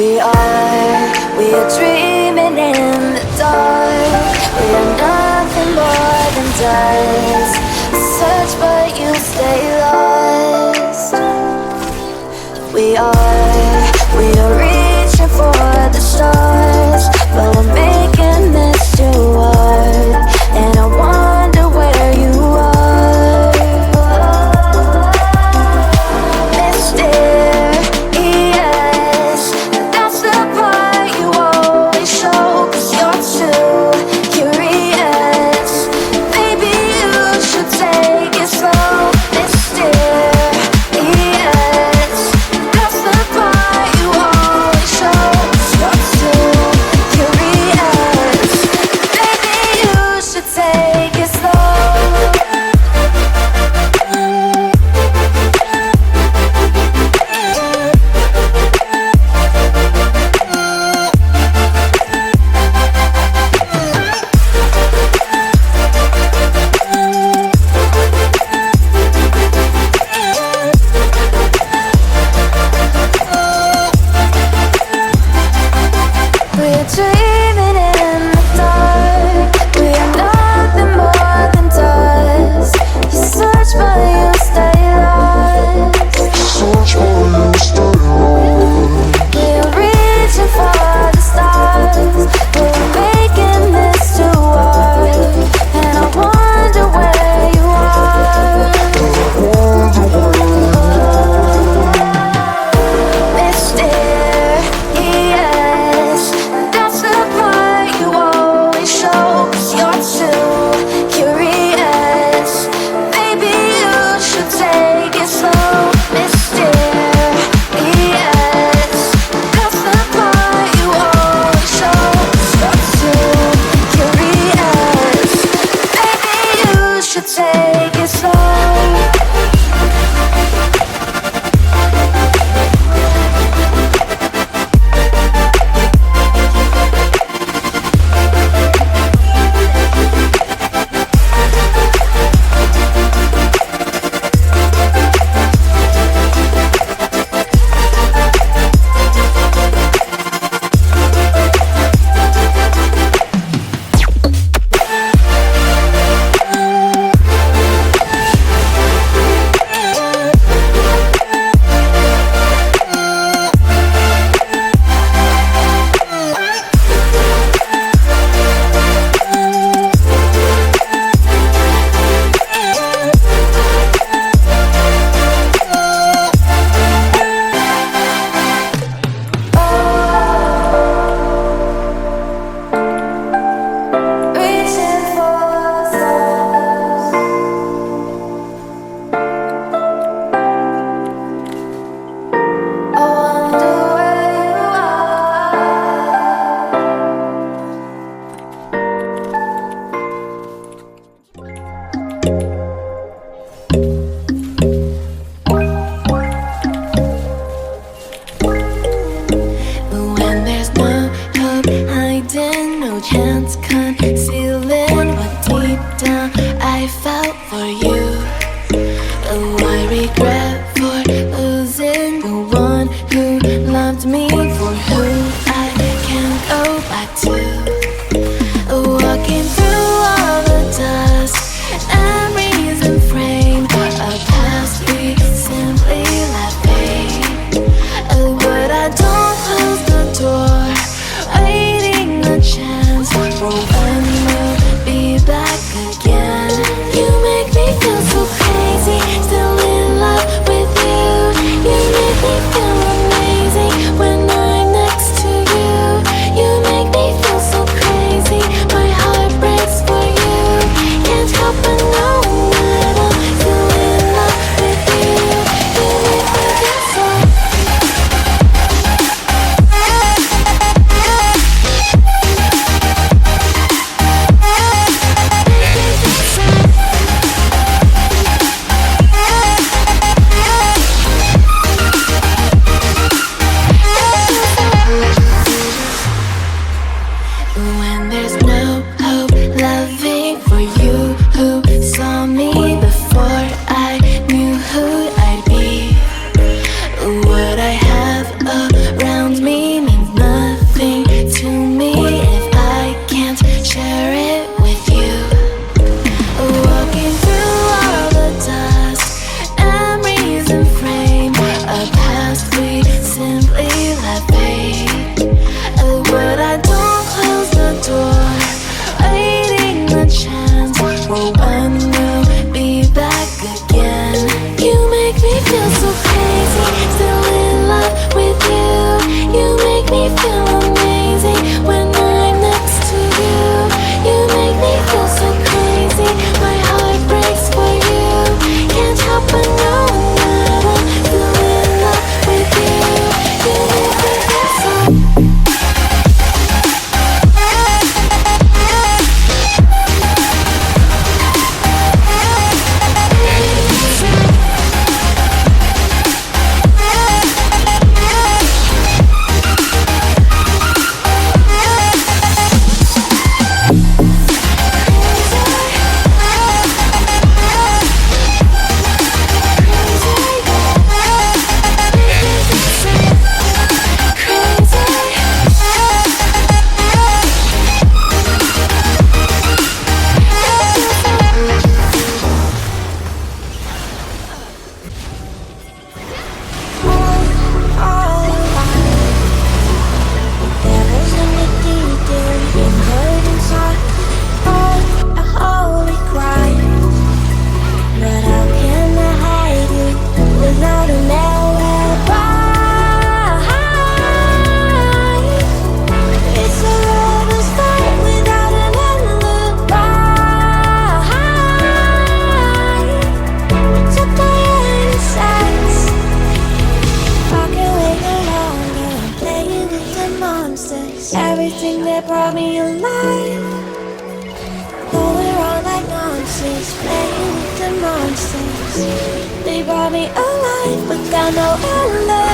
We are dreaming in the dark. We are nothing more than dust. Search but you stay lost. We are reaching for the stars, but we're making this too hard. And I wonder where you are. Mysterious, that's the part you always show. 'Cause you're too curious. Maybe you should take it slow. Mysterious, that's the part you always show. 'Cause you're too curious. Maybe you should take it slow. We're dreaming in the dark. We are nothing more than dust. You search but you stay lost. We're reaching for the stars. We're making this too hard. And I wonder where you are. Mysterious, that's the part you always show. 'Cause you're too curious. Maybe you should take it slow. Mysterious, that's the part you always show. 'Cause you're too curious. Maybe you should take it slow. Reaching for stars. I wonder where you But when there's no hope hiding, no chance concealing what deep down I felt for you. Oh, I regret for losing the one who loved me, for who I can't go back to. Walking through all the dust, memories and frame a past we simply let fade. Oh, but I don't close the door, waiting a chance for when we'll be back again. You make me feel They brought me alive without no outlet.